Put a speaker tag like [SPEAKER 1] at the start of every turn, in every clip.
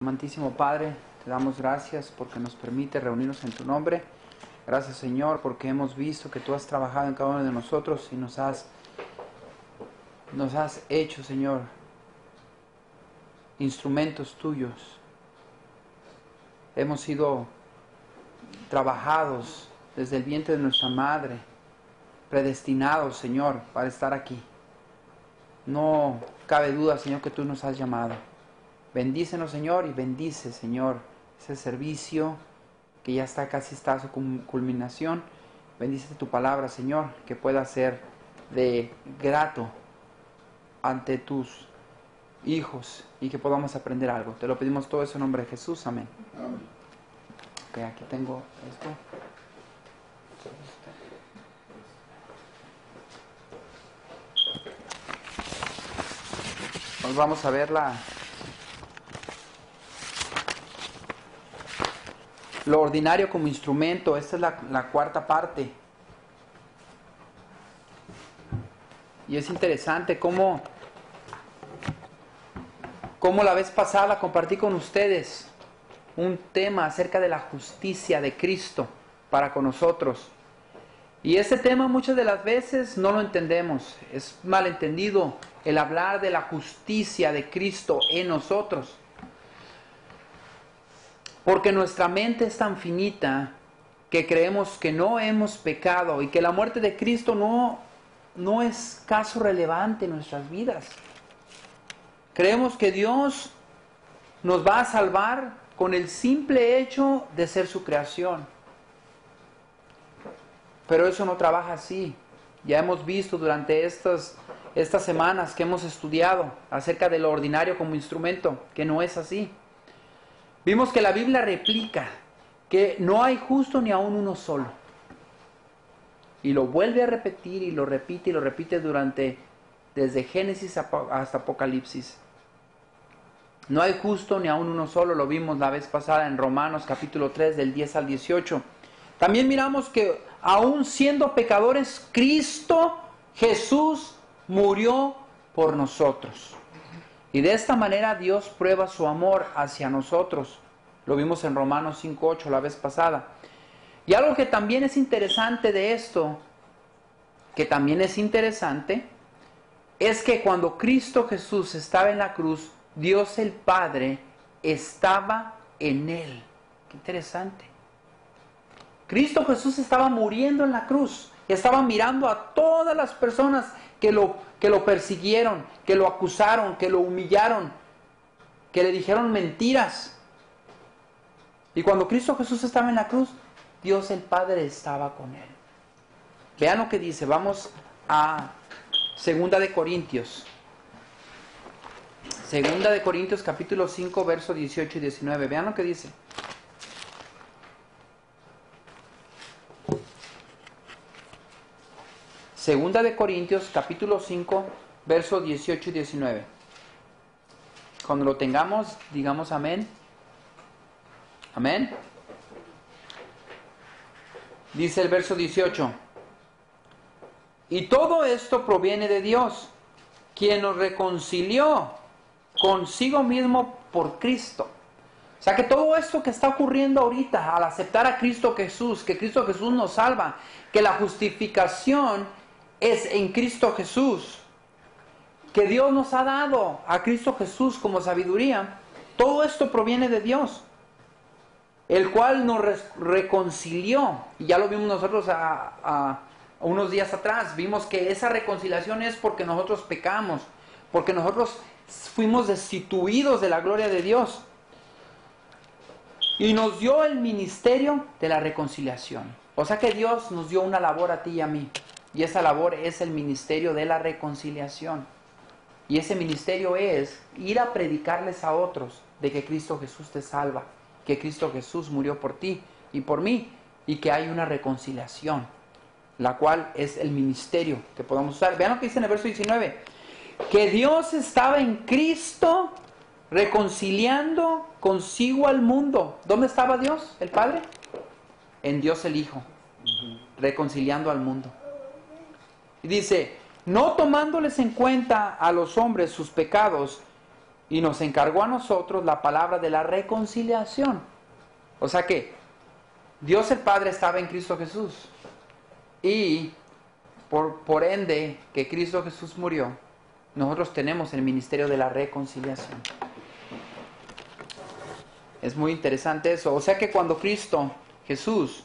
[SPEAKER 1] Amantísimo Padre, te damos gracias porque nos permite reunirnos en tu nombre. Gracias, Señor, porque hemos visto que tú has trabajado en cada uno de nosotros y nos has hecho, Señor, instrumentos tuyos. Hemos sido trabajados desde el vientre de nuestra madre, predestinados, Señor, para estar aquí. No cabe duda, Señor, que tú nos has llamado. Bendícenos, Señor, y bendice, Señor, ese servicio que ya está a su culminación. Bendice tu palabra, Señor, que pueda ser de grato ante tus hijos y que podamos aprender algo. Te lo pedimos todo eso en nombre de Jesús. Amén. Amén. Ok, aquí tengo esto. Nos vamos a ver lo ordinario como instrumento. Esta es la cuarta parte. Y es interesante cómo la vez pasada compartí con ustedes un tema acerca de la justicia de Cristo para con nosotros. Y ese tema muchas de las veces no lo entendemos. Es malentendido el hablar de la justicia de Cristo en nosotros. Porque nuestra mente es tan finita que creemos que no hemos pecado y que la muerte de Cristo no es caso relevante en nuestras vidas. Creemos que Dios nos va a salvar con el simple hecho de ser su creación. Pero eso no trabaja así. Ya hemos visto durante estas semanas que hemos estudiado acerca de lo ordinario como instrumento, que no es así. Vimos que la Biblia replica que no hay justo ni aun uno solo. Y lo vuelve a repetir y lo repite desde Génesis hasta Apocalipsis. No hay justo ni aun uno solo, lo vimos la vez pasada en Romanos capítulo 3 del 10 al 18. También miramos que aun siendo pecadores, Cristo Jesús murió por nosotros. Y de esta manera Dios prueba su amor hacia nosotros. Lo vimos en Romanos 5:8 la vez pasada. Y algo que también es interesante de esto, es que cuando Cristo Jesús estaba en la cruz, Dios el Padre estaba en él. Qué interesante. Cristo Jesús estaba muriendo en la cruz. Y estaba mirando a todas las personas que lo persiguieron, que lo acusaron, que lo humillaron, que le dijeron mentiras. Y cuando Cristo Jesús estaba en la cruz, Dios el Padre estaba con él. Vean lo que dice. Vamos a 2 de Corintios. 2 de Corintios capítulo 5, versos 18 y 19. Vean lo que dice. Segunda de Corintios, capítulo 5, versos 18 y 19. Cuando lo tengamos, digamos amén. Amén. Dice el verso 18. Y todo esto proviene de Dios, quien nos reconcilió consigo mismo por Cristo. O sea que todo esto que está ocurriendo ahorita al aceptar a Cristo Jesús, que Cristo Jesús nos salva, que la justificación es en Cristo Jesús, que Dios nos ha dado a Cristo Jesús como sabiduría, todo esto proviene de Dios, el cual nos reconcilió. Y ya lo vimos nosotros a unos días atrás. Vimos que esa reconciliación es porque nosotros pecamos, porque nosotros fuimos destituidos de la gloria de Dios. Y nos dio el ministerio de la reconciliación. O sea que Dios nos dio una labor a ti y a mí. Y esa labor es el ministerio de la reconciliación. Y ese ministerio es ir a predicarles a otros de que Cristo Jesús te salva, que Cristo Jesús murió por ti y por mí, y que hay una reconciliación, la cual es el ministerio que podamos usar. Vean lo que dice en el verso 19. Que Dios estaba en Cristo reconciliando consigo al mundo. ¿Dónde estaba Dios, el Padre? En Dios el Hijo, reconciliando al mundo. Y dice, no tomándoles en cuenta a los hombres sus pecados, y nos encargó a nosotros la palabra de la reconciliación. O sea que Dios el Padre estaba en Cristo Jesús, y por ende que Cristo Jesús murió, nosotros tenemos el ministerio de la reconciliación. Es muy interesante eso. O sea que cuando Cristo Jesús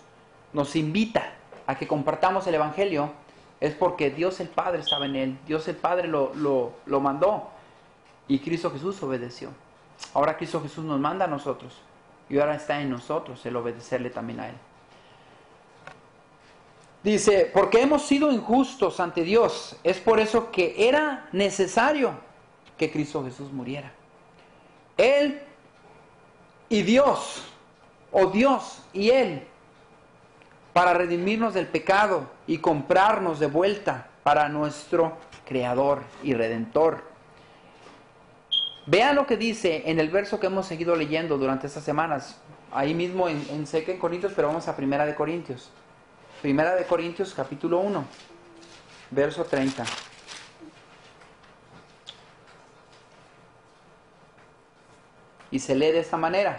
[SPEAKER 1] nos invita a que compartamos el Evangelio, es porque Dios el Padre estaba en él. Dios el Padre lo mandó, y Cristo Jesús obedeció. Ahora Cristo Jesús nos manda a nosotros, y ahora está en nosotros el obedecerle también a él. Dice, porque hemos sido injustos ante Dios, es por eso que era necesario que Cristo Jesús muriera. Él y Dios, o Dios y Él, para redimirnos del pecado y comprarnos de vuelta para nuestro Creador y Redentor. Vean lo que dice en el verso que hemos seguido leyendo durante estas semanas, ahí mismo sé que en Corintios, pero vamos a Primera de Corintios. Primera de Corintios, capítulo 1, verso 30. Y se lee de esta manera: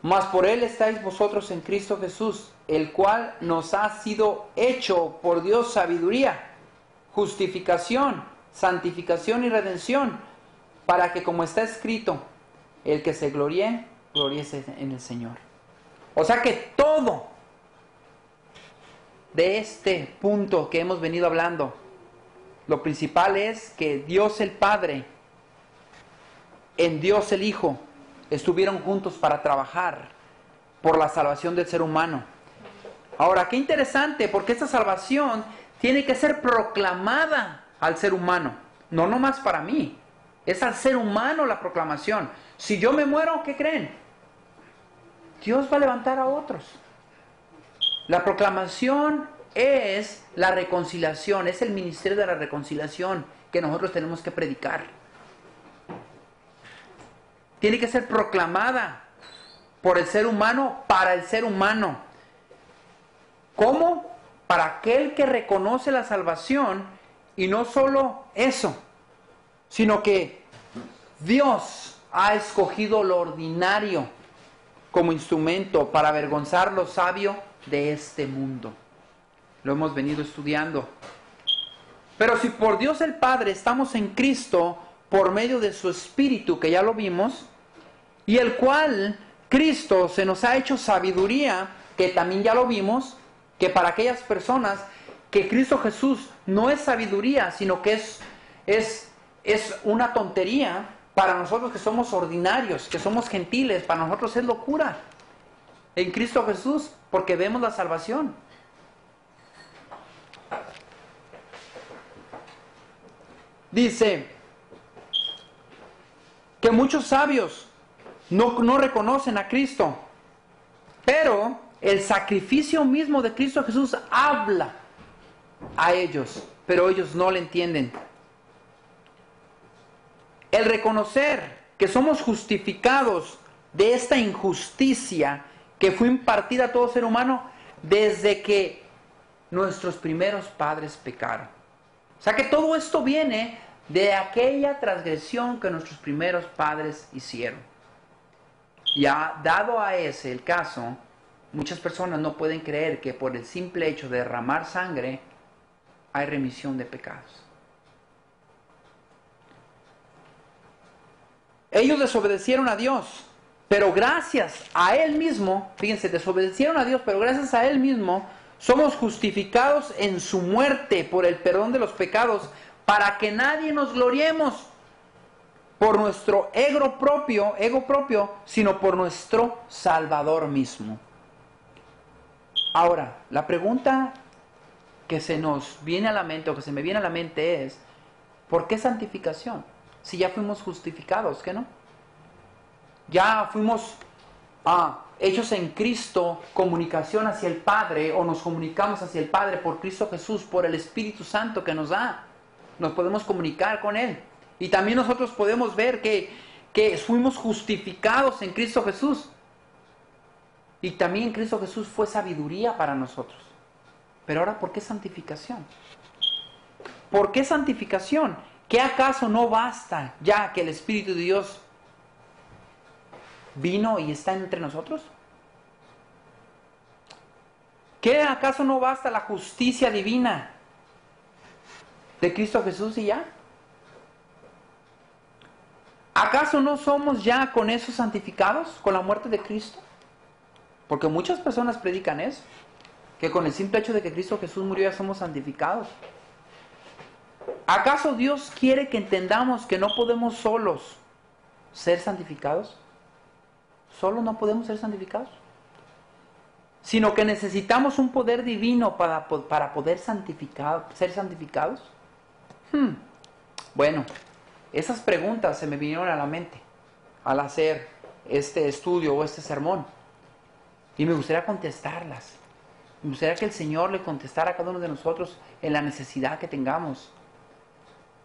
[SPEAKER 1] mas por él estáis vosotros en Cristo Jesús, el cual nos ha sido hecho por Dios sabiduría, justificación, santificación y redención, para que, como está escrito, el que se gloríe, gloríese en el Señor. O sea que todo de este punto que hemos venido hablando, lo principal es que Dios el Padre en Dios el Hijo estuvieron juntos para trabajar por la salvación del ser humano. Ahora, qué interesante, porque esta salvación tiene que ser proclamada al ser humano, no nomás para mí, es al ser humano la proclamación. Si yo me muero, ¿qué creen? Dios va a levantar a otros. La proclamación es la reconciliación, es el ministerio de la reconciliación que nosotros tenemos que predicar. Tiene que ser proclamada por el ser humano, para el ser humano. ¿Cómo? Para aquel que reconoce la salvación, y no solo eso, sino que Dios ha escogido lo ordinario como instrumento para avergonzar lo sabio de este mundo. Lo hemos venido estudiando. Pero si por Dios el Padre estamos en Cristo por medio de su Espíritu, que ya lo vimos, y el cual Cristo se nos ha hecho sabiduría, que también ya lo vimos, que para aquellas personas que Cristo Jesús no es sabiduría, sino que es una tontería, para nosotros que somos ordinarios, que somos gentiles, para nosotros es locura en Cristo Jesús, porque vemos la salvación. Dice que muchos sabios no reconocen a Cristo, pero el sacrificio mismo de Cristo Jesús habla a ellos, pero ellos no le entienden. El reconocer que somos justificados de esta injusticia que fue impartida a todo ser humano desde que nuestros primeros padres pecaron. O sea que todo esto viene de aquella transgresión que nuestros primeros padres hicieron. Y dado a ese el caso, muchas personas no pueden creer que por el simple hecho de derramar sangre hay remisión de pecados. Ellos desobedecieron a Dios, pero gracias a Él mismo, fíjense, desobedecieron a Dios, pero gracias a Él mismo somos justificados en su muerte por el perdón de los pecados, para que nadie nos gloriemos por nuestro ego propio, sino por nuestro Salvador mismo. Ahora, la pregunta que se nos viene a la mente, o que se me viene a la mente es, ¿por qué santificación? Si ya fuimos justificados, ¿qué no? Ya fuimos hechos en Cristo, comunicación hacia el Padre, o nos comunicamos hacia el Padre por Cristo Jesús, por el Espíritu Santo que nos da. Nos podemos comunicar con Él. Y también nosotros podemos ver que fuimos justificados en Cristo Jesús. Y también Cristo Jesús fue sabiduría para nosotros. Pero ahora, ¿por qué santificación? ¿Por qué santificación? ¿Qué acaso no basta ya que el Espíritu de Dios vino y está entre nosotros? ¿Qué acaso no basta la justicia divina de Cristo Jesús y ya? ¿Acaso no somos ya con eso santificados, con la muerte de Cristo? Porque muchas personas predican eso, que con el simple hecho de que Cristo Jesús murió ya somos santificados. ¿Acaso Dios quiere que entendamos que no podemos solos ser santificados? Solo no podemos ser santificados, sino que necesitamos un poder divino para poder ser santificados. Bueno, esas preguntas se me vinieron a la mente al hacer este estudio o este sermón. Y me gustaría contestarlas. Me gustaría que el Señor le contestara a cada uno de nosotros en la necesidad que tengamos.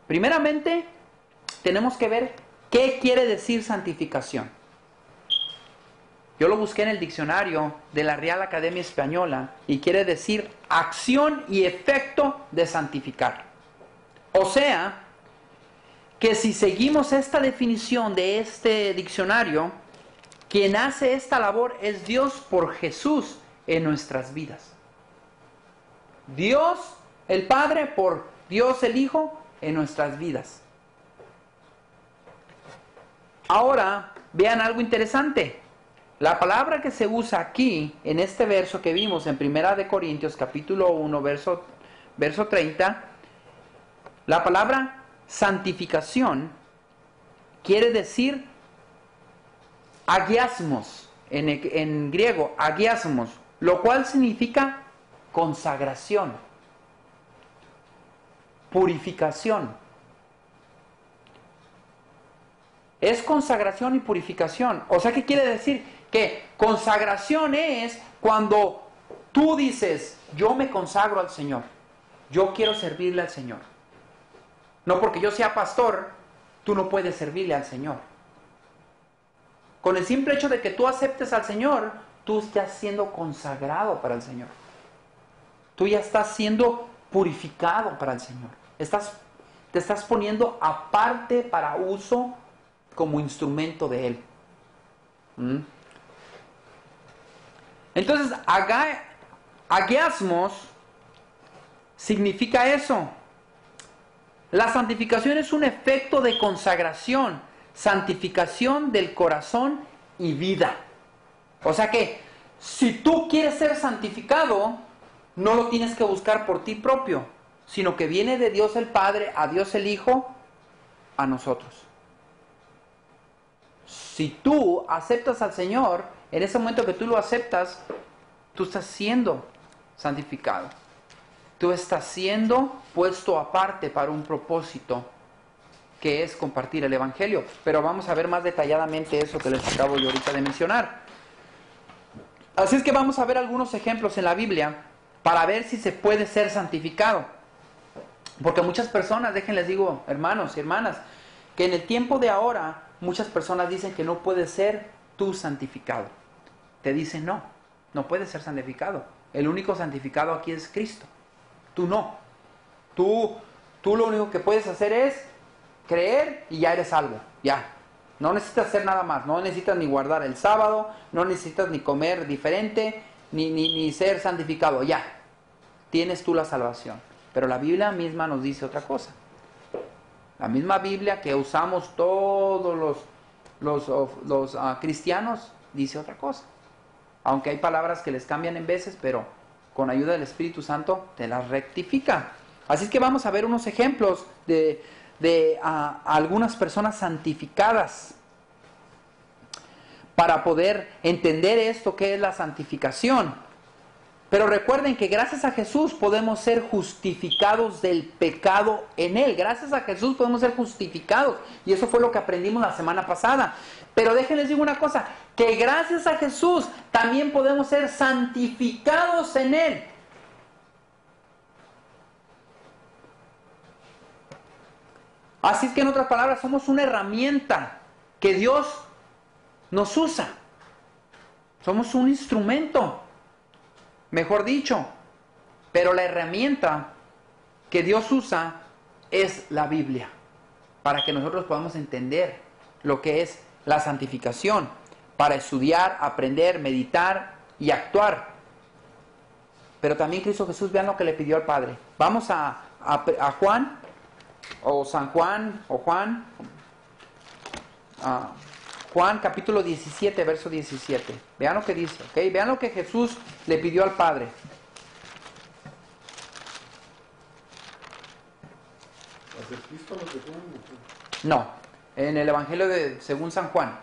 [SPEAKER 1] Primeramente, tenemos que ver qué quiere decir santificación. Yo lo busqué en el diccionario de la Real Academia Española y quiere decir acción y efecto de santificar. O sea, que si seguimos esta definición de este diccionario, quien hace esta labor es Dios por Jesús en nuestras vidas. Dios el Padre por Dios el Hijo en nuestras vidas. Ahora, vean algo interesante. La palabra que se usa aquí, en este verso que vimos en 1 Corintios capítulo 1, verso 30, la palabra santificación quiere decir agiasmos, en griego, agiasmos, lo cual significa consagración, purificación. Es consagración y purificación. O sea, ¿qué quiere decir? Que consagración es cuando tú dices, yo me consagro al Señor, yo quiero servirle al Señor. No porque yo sea pastor, tú no puedes servirle al Señor. Con el simple hecho de que tú aceptes al Señor, tú estás siendo consagrado para el Señor. Tú ya estás siendo purificado para el Señor. Te estás poniendo aparte para uso como instrumento de Él. Entonces, agiasmos significa eso. La santificación es un efecto de consagración, santificación del corazón y vida. O sea que, si tú quieres ser santificado, no lo tienes que buscar por ti propio, sino que viene de Dios el Padre, a Dios el Hijo, a nosotros. Si tú aceptas al Señor, en ese momento que tú lo aceptas, tú estás siendo santificado. Tú estás siendo puesto aparte para un propósito, que es compartir el Evangelio. Pero vamos a ver más detalladamente eso que les acabo yo ahorita de mencionar. Así es que vamos a ver algunos ejemplos en la Biblia para ver si se puede ser santificado. Porque muchas personas, déjenles digo, hermanos y hermanas, que en el tiempo de ahora, muchas personas dicen que no puedes ser tú santificado. Te dicen no puedes ser santificado. El único santificado aquí es Cristo. Tú no. Tú lo único que puedes hacer es creer y ya eres salvo. Ya. No necesitas hacer nada más. No necesitas ni guardar el sábado, no necesitas ni comer diferente, ni ser santificado. Ya. Tienes tú la salvación. Pero la Biblia misma nos dice otra cosa. La misma Biblia que usamos todos los cristianos dice otra cosa. Aunque hay palabras que les cambian en veces, pero con ayuda del Espíritu Santo te las rectifica. Así es que vamos a ver unos ejemplos de algunas personas santificadas para poder entender esto que es la santificación. Pero recuerden que gracias a Jesús podemos ser justificados del pecado en Él. Gracias a Jesús podemos ser justificados. Y eso fue lo que aprendimos la semana pasada. Pero déjenles digo una cosa, que gracias a Jesús también podemos ser santificados en Él. Así es que en otras palabras, somos una herramienta que Dios nos usa. Somos un instrumento, mejor dicho. Pero la herramienta que Dios usa es la Biblia. para que nosotros podamos entender lo que es la santificación, para estudiar, aprender, meditar y actuar. Pero también Cristo Jesús, vean lo que le pidió al Padre. Vamos a Juan, o San Juan, o Juan, Juan capítulo 17, verso 17. Vean lo que dice, ¿ok? Vean lo que Jesús le pidió al Padre. No, en el Evangelio según San Juan.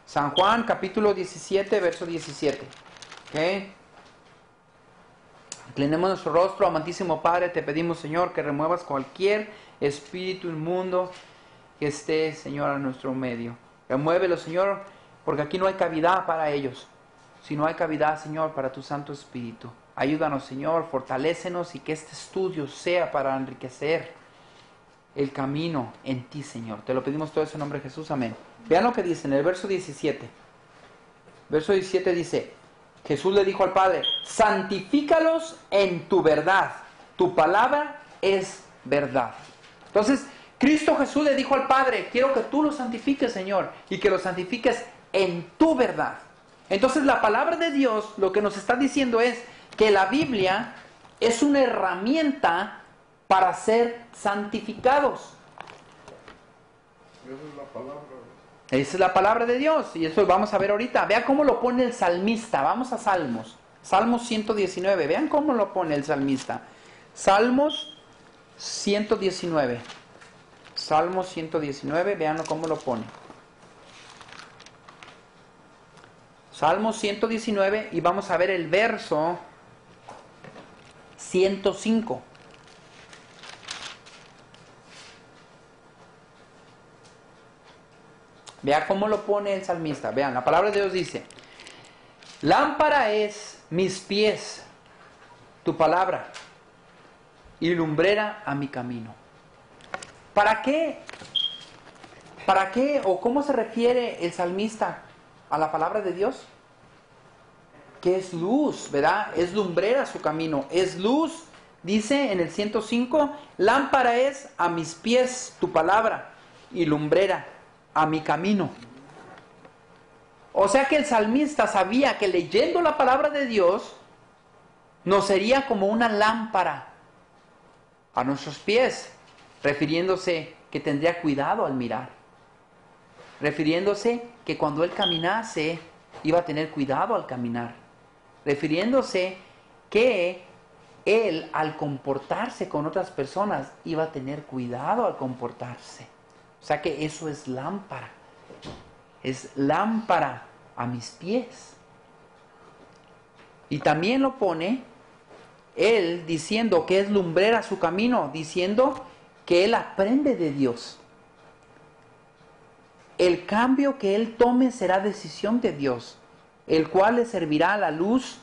[SPEAKER 1] San Juan capítulo 17, verso 17. ¿Ok? Inclinemos nuestro rostro, amantísimo Padre, te pedimos, Señor, que remuevas cualquier espíritu inmundo que esté, Señor, a nuestro medio. Remuévelo, Señor, porque aquí no hay cavidad para ellos, sino hay cavidad, Señor, para tu Santo Espíritu. Ayúdanos, Señor, fortalécenos y que este estudio sea para enriquecer el camino en ti, Señor. Te lo pedimos todo eso en nombre de Jesús, amén. Vean lo que dice en el verso 17. Verso 17 dice: Jesús le dijo al Padre: santifícalos en tu verdad, tu palabra es verdad. Entonces, Cristo Jesús le dijo al Padre: quiero que tú los santifiques, Señor, y que los santifiques en tu verdad. Entonces, la palabra de Dios lo que nos está diciendo es que la Biblia es una herramienta para ser santificados.
[SPEAKER 2] Esa es la palabra.
[SPEAKER 1] Esa es la palabra de Dios, y eso vamos a ver ahorita. Vean cómo lo pone el salmista. Vamos a Salmos. Salmos 119. Vean cómo lo pone el salmista. Salmos 119. Salmos 119. Vean cómo lo pone. Salmos 119 y vamos a ver el verso 105. Vean cómo lo pone el salmista. Vean, la palabra de Dios dice: lámpara es mis pies tu palabra y lumbrera a mi camino. ¿Para qué? ¿Para qué o cómo se refiere el salmista a la palabra de Dios? Que es luz, ¿verdad? Es lumbrera su camino. Es luz, dice en el 105, lámpara es a mis pies tu palabra y lumbrera a mi camino. O sea que el salmista sabía que leyendo la palabra de Dios nos sería como una lámpara a nuestros pies, refiriéndose que tendría cuidado al mirar, refiriéndose que cuando él caminase iba a tener cuidado al caminar, refiriéndose que él al comportarse con otras personas iba a tener cuidado al comportarse. O sea que eso es lámpara. Es lámpara a mis pies. Y también lo pone él diciendo que es lumbrera su camino, diciendo que él aprende de Dios. El cambio que él tome será decisión de Dios, el cual le servirá a la luz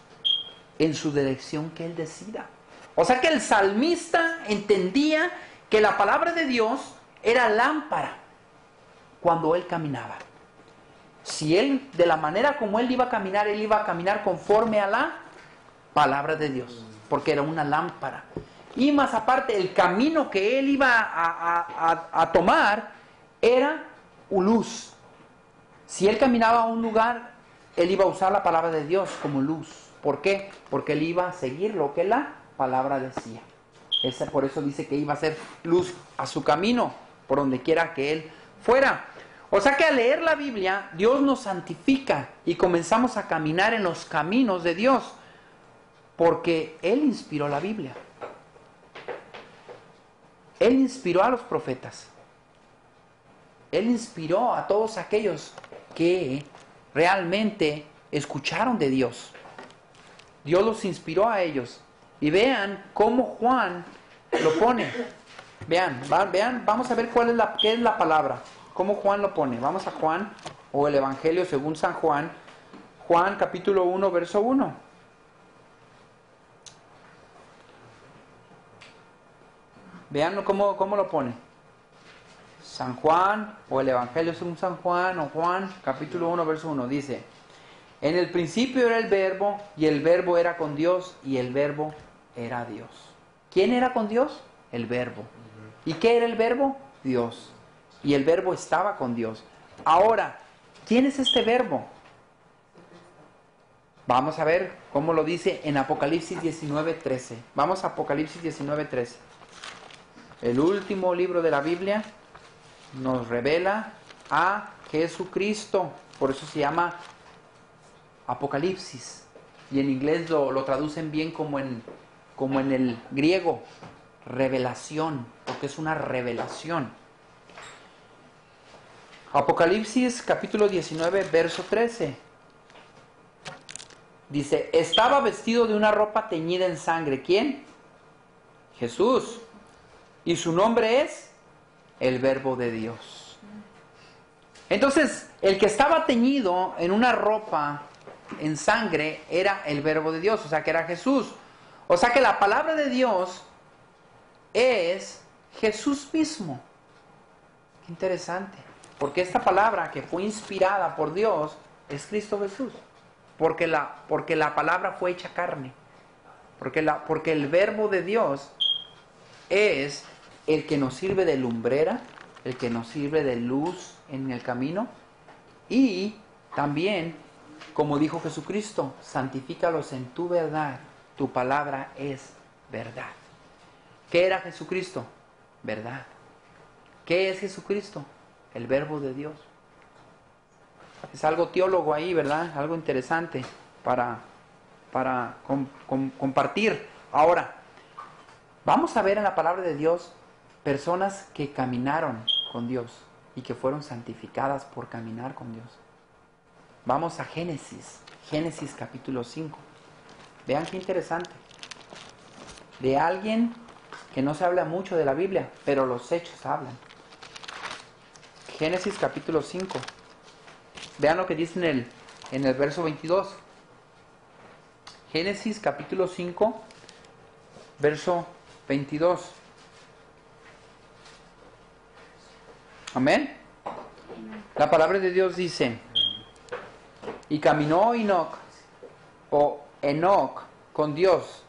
[SPEAKER 1] en su dirección que él decida. O sea que el salmista entendía que la palabra de Dios era lámpara cuando él caminaba. Si él, de la manera como él iba a caminar conforme a la palabra de Dios, porque era una lámpara. Y más aparte, el camino que él iba a tomar era luz. Si él caminaba a un lugar, él iba a usar la palabra de Dios como luz. ¿Por qué? Porque él iba a seguir lo que la palabra decía. Por eso dice que iba a ser luz a su camino, por donde quiera que él fuera. O sea que al leer la Biblia, Dios nos santifica y comenzamos a caminar en los caminos de Dios, porque Él inspiró la Biblia. Él inspiró a los profetas. Él inspiró a todos aquellos que realmente escucharon de Dios. Dios los inspiró a ellos. Y vean cómo Juan lo pone. Vean, vamos a ver qué es la palabra. Cómo Juan lo pone. Vamos a Juan, o el Evangelio según San Juan. Juan capítulo 1, verso 1. Vean cómo lo pone. San Juan, o el Evangelio según San Juan, o Juan capítulo 1, verso 1. Dice: en el principio era el Verbo, y el Verbo era con Dios, y el Verbo era Dios. ¿Quién era con Dios? El Verbo. ¿Y qué era el Verbo? Dios. y el verbo estaba con Dios. Ahora, ¿quién es este verbo? Vamos a ver cómo lo dice en Apocalipsis 19:13. Vamos a Apocalipsis 19:13. El último libro de la Biblia nos revela a Jesucristo. Por eso se llama Apocalipsis. Y en inglés lo traducen bien como en el griego, revelación, porque es una revelación. Apocalipsis capítulo 19, verso 13. Dice, estaba vestido de una ropa teñida en sangre. ¿Quién? Jesús. Y su nombre es el Verbo de Dios. Entonces, el que estaba teñido en una ropa en sangre era el Verbo de Dios, o sea que era Jesús. O sea que la palabra de Dios es Jesús mismo. Qué interesante. Porque esta palabra que fue inspirada por Dios es Cristo Jesús. Porque la palabra fue hecha carne. Porque el Verbo de Dios es el que nos sirve de lumbrera, el que nos sirve de luz en el camino. Y también, como dijo Jesucristo, santifícalos en tu verdad, tu palabra es verdad. ¿Qué era Jesucristo? Verdad. ¿Qué es Jesucristo? El Verbo de Dios. Es algo teólogo ahí, ¿verdad? Algo interesante para compartir. Ahora, vamos a ver en la palabra de Dios personas que caminaron con Dios y que fueron santificadas por caminar con Dios. Vamos a Génesis capítulo 5. Vean qué interesante. De alguien que no se habla mucho de la Biblia, pero los hechos hablan. Génesis capítulo 5. Vean lo que dice en el verso 22. Génesis capítulo 5, verso 22. Amén. La palabra de Dios dice, y caminó Enoc con Dios,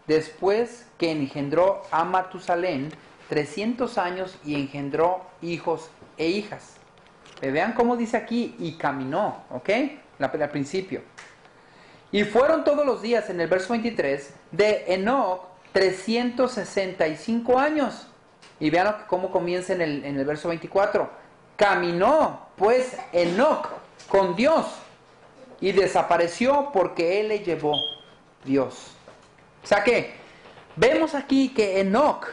[SPEAKER 1] después que engendró a Matusalén 300 años y engendró hijos e hijas. Vean cómo dice aquí, y caminó, ¿ok? Al principio. Y fueron todos los días, en el verso 23, de Enoc 365 años. Y vean cómo comienza en el verso 24. Caminó, pues, Enoc con Dios, y desapareció porque él le llevó Dios. O sea que, vemos aquí que Enoc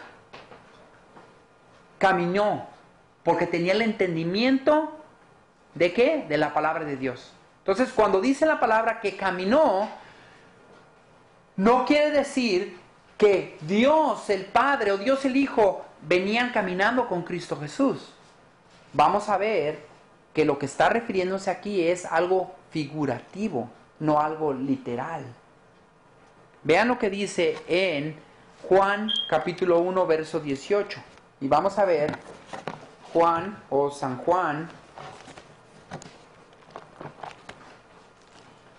[SPEAKER 1] caminó, porque tenía el entendimiento ¿de qué? De la palabra de Dios. Entonces, cuando dice la palabra que caminó, no quiere decir que Dios el Padre o Dios el Hijo venían caminando con Cristo Jesús. Vamos a ver que lo que está refiriéndose aquí es algo figurativo, no algo literal. Vean lo que dice en Juan capítulo 1, verso 18. Y vamos a ver Juan o San Juan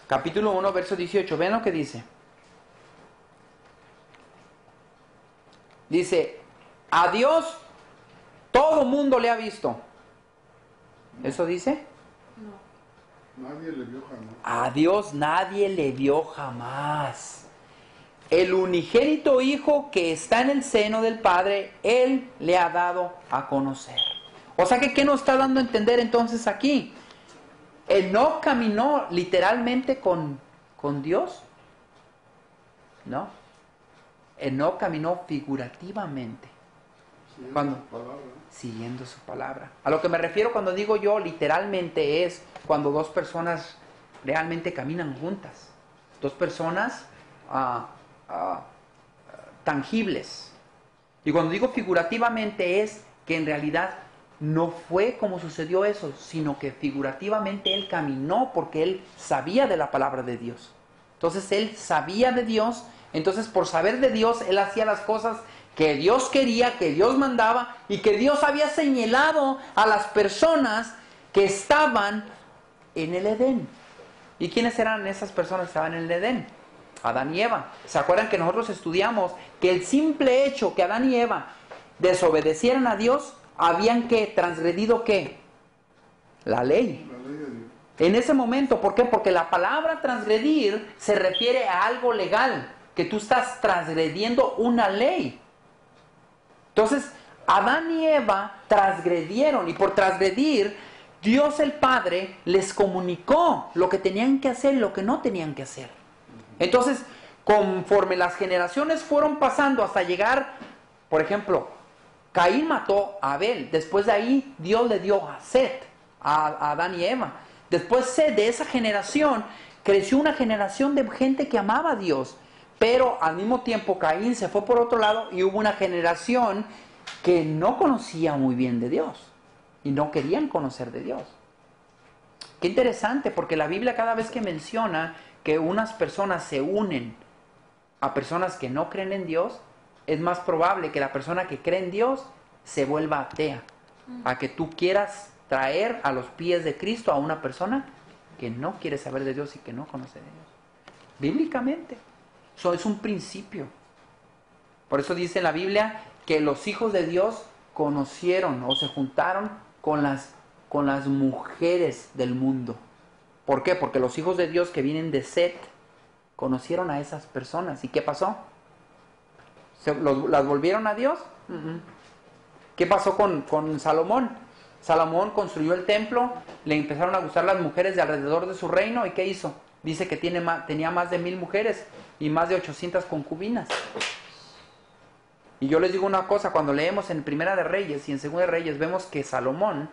[SPEAKER 1] capítulo 1, verso 18. Vean lo que dice. Dice, a Dios todo mundo le ha visto. ¿Eso dice?
[SPEAKER 2] No. Nadie le vio jamás.
[SPEAKER 1] A Dios nadie le vio jamás. El unigénito Hijo que está en el seno del Padre, Él le ha dado a conocer. O sea que, ¿qué nos está dando a entender entonces aquí? Enoc caminó literalmente con Dios. ¿No? Enoc caminó figurativamente. Siguiendo su palabra. A lo que me refiero cuando digo yo literalmente es cuando dos personas realmente caminan juntas. Dos personas tangibles. Y cuando digo figurativamente es que en realidad no fue como sucedió eso, sino que figurativamente él caminó porque él sabía de la palabra de Dios. Entonces él sabía de Dios, entonces por saber de Dios él hacía las cosas que Dios quería, que Dios mandaba y que Dios había señalado a las personas que estaban en el Edén. ¿Y quiénes eran esas personas que estaban en el Edén? Adán y Eva. ¿Se acuerdan que nosotros estudiamos que el simple hecho que Adán y Eva desobedecieran a Dios habían ¿qué? Transgredido ¿qué? La ley.
[SPEAKER 2] La ley de Dios.
[SPEAKER 1] En ese momento, ¿por qué? Porque la palabra transgredir se refiere a algo legal, que tú estás transgrediendo una ley. Entonces, Adán y Eva transgredieron, y por transgredir, Dios el Padre les comunicó lo que tenían que hacer y lo que no tenían que hacer. Entonces, conforme las generaciones fueron pasando hasta llegar, por ejemplo, Caín mató a Abel. Después de ahí, Dios le dio a Set, a Adán y Eva. Después de esa generación, creció una generación de gente que amaba a Dios. Pero al mismo tiempo, Caín se fue por otro lado y hubo una generación que no conocía muy bien de Dios. Y no querían conocer de Dios. Qué interesante, porque la Biblia cada vez que menciona que unas personas se unen a personas que no creen en Dios, es más probable que la persona que cree en Dios se vuelva atea. A que tú quieras traer a los pies de Cristo a una persona que no quiere saber de Dios y que no conoce de Dios. Bíblicamente. Eso es un principio. Por eso dice en la Biblia que los hijos de Dios conocieron o se juntaron con las mujeres del mundo. ¿Por qué? Porque los hijos de Dios que vienen de Set conocieron a esas personas. ¿Y qué pasó? ¿Las volvieron a Dios? ¿Qué pasó con Salomón? Salomón construyó el templo, le empezaron a gustar las mujeres de alrededor de su reino, ¿y qué hizo? Dice que tenía más de 1000 mujeres y más de 800 concubinas. Y yo les digo una cosa, cuando leemos en Primera de Reyes y en Segunda de Reyes, vemos que Salomón,